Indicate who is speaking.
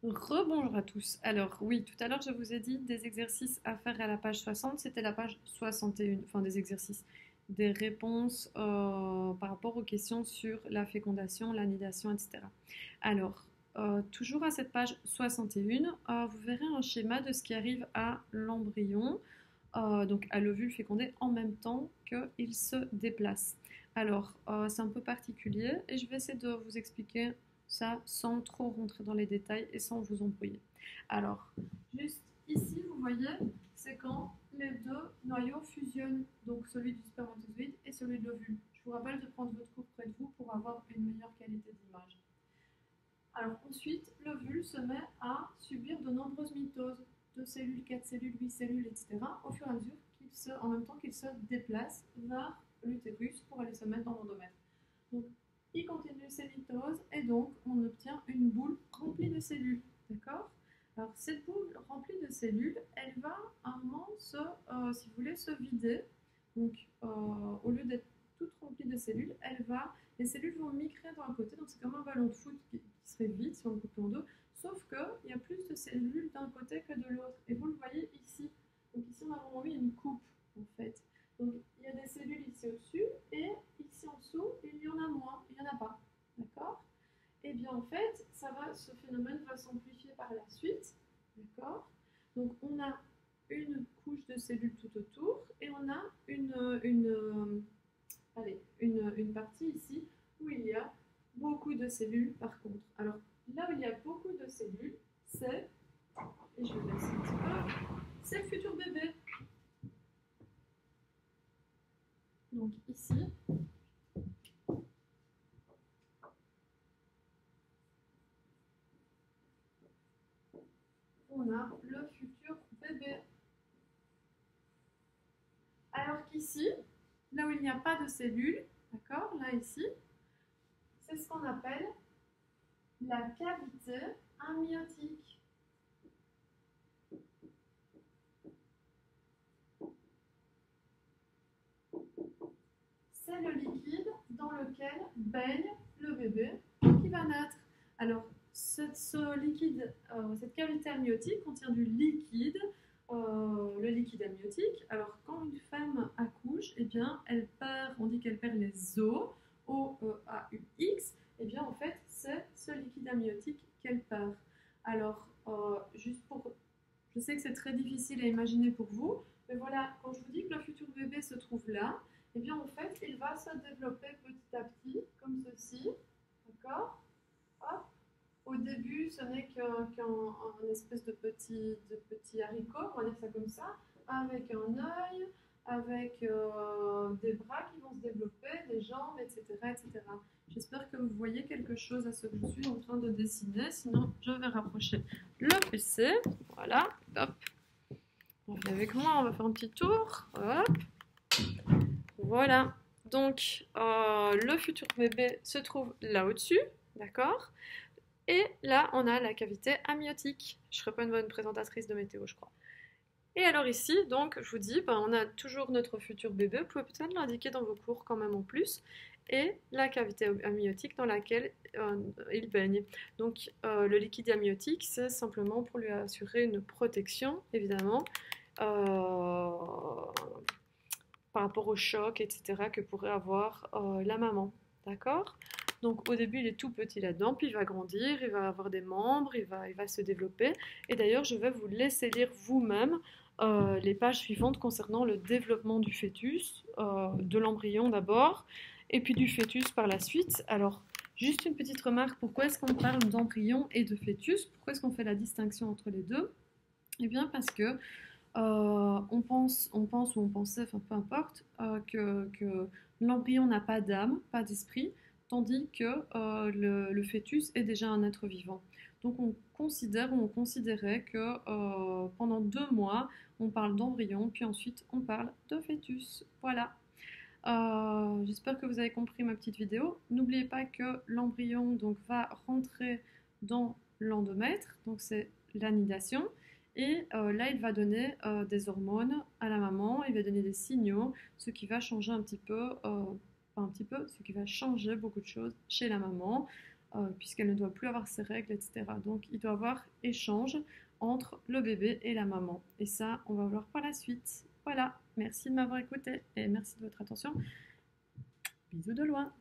Speaker 1: Rebonjour à tous. Alors oui, tout à l'heure je vous ai dit des exercices à faire à la page 60, c'était la page 61, enfin des exercices, des réponses par rapport aux questions sur la fécondation, l'anidation, etc. Alors, toujours à cette page 61, vous verrez un schéma de ce qui arrive à l'embryon, donc à l'ovule fécondé en même temps qu'il se déplace. Alors, c'est un peu particulier et je vais essayer de vous expliquer ça sans trop rentrer dans les détails et sans vous embrouiller. Alors, juste ici, vous voyez, c'est quand les deux noyaux fusionnent, donc celui du spermatozoïde et celui de l'ovule. Je vous rappelle de prendre votre cours près de vous pour avoir une meilleure qualité d'image. Alors ensuite, l'ovule se met à subir de nombreuses mitoses, 2 cellules, 4 cellules, 8 cellules, etc. au fur et à mesure en même temps qu'il se déplace vers l'utérus pour aller se mettre dans l'endomètre. Donc, il continue ses mitoses et donc on obtient une boule remplie de cellules. D'accord? Alors, cette boule remplie de cellules, elle va à un moment si vous voulez, se vider. Donc, au lieu d'être toute remplie de cellules, les cellules vont migrer d'un côté. Donc, c'est comme un ballon de foot qui serait vide si on le coupe en deux. Sauf qu'il y a plus de cellules d'un côté que de l'autre. Et vous le voyez ici. Donc, ici, on a vraiment mis une coupe, en fait. Donc, il y a des cellules ici au-dessus et ici en dessous, il y en a moins, il n'y en a pas. D'accord? Et bien en fait, ce phénomène va s'amplifier par la suite. D'accord? Donc, on a une couche de cellules tout autour et on a une partie ici où il y a beaucoup de cellules par contre. Alors, là où il y a beaucoup de cellules, et je vais laisser un petit peu, c'est le futur bébé. Donc ici, on a le futur bébé. Alors qu'ici, là où il n'y a pas de cellules, d'accord, là ici, c'est ce qu'on appelle la cavité amniotique. C'est le liquide dans lequel baigne le bébé qui va naître. Alors, cette cavité amniotique contient du liquide, le liquide amniotique. Alors, quand une femme accouche, eh bien, on dit qu'elle perd les os, O-E-A-U-X, eh bien, en fait, c'est ce liquide amniotique qu'elle perd. Alors, je sais que c'est très difficile à imaginer pour vous, mais voilà, quand je vous dis que le futur bébé se trouve là, eh bien en fait, il va se développer petit à petit, comme ceci, d'accord? Hop. Au début, ce n'est qu'un espèce de petit haricot, on va dire ça comme ça, avec un œil, avec des bras qui vont se développer, des jambes, etc., etc. J'espère que vous voyez quelque chose à ce que je suis en train de dessiner, sinon je vais rapprocher le PC. Voilà, hop. Venez avec moi, on va faire un petit tour. Hop. Voilà. Donc, le futur bébé se trouve là au-dessus, d'accord? Et là, on a la cavité amniotique. Je ne serai pas une bonne présentatrice de météo, je crois. Et alors ici, donc, je vous dis, on a toujours notre futur bébé. Vous pouvez peut-être l'indiquer dans vos cours quand même en plus. Et la cavité amniotique dans laquelle il baigne. Donc, le liquide amniotique, c'est simplement pour lui assurer une protection, évidemment, par rapport au choc, etc., que pourrait avoir la maman. D'accord? Donc au début, il est tout petit là-dedans, puis il va grandir, il va avoir des membres, il va se développer. Et d'ailleurs, je vais vous laisser lire vous-même les pages suivantes concernant le développement du fœtus, de l'embryon d'abord, et puis du fœtus par la suite. Alors, juste une petite remarque, pourquoi est-ce qu'on parle d'embryon et de fœtus? Pourquoi est-ce qu'on fait la distinction entre les deux? Eh bien parce que on pense ou on pensait, enfin peu importe, que l'embryon n'a pas d'âme, pas d'esprit, tandis que le fœtus est déjà un être vivant. Donc on considère ou on considérait que pendant 2 mois, on parle d'embryon, puis ensuite on parle de fœtus. Voilà. J'espère que vous avez compris ma petite vidéo. N'oubliez pas que l'embryon donc va rentrer dans l'endomètre, donc c'est l'anidation. Et là, il va donner des hormones à la maman, il va donner des signaux, ce qui va changer un petit peu, pas un petit peu, ce qui va changer beaucoup de choses chez la maman. puisqu'elle ne doit plus avoir ses règles, etc. Donc il doit y avoir échange entre le bébé et la maman. Et ça, on va voir par la suite. Voilà, merci de m'avoir écouté et merci de votre attention. Bisous de loin.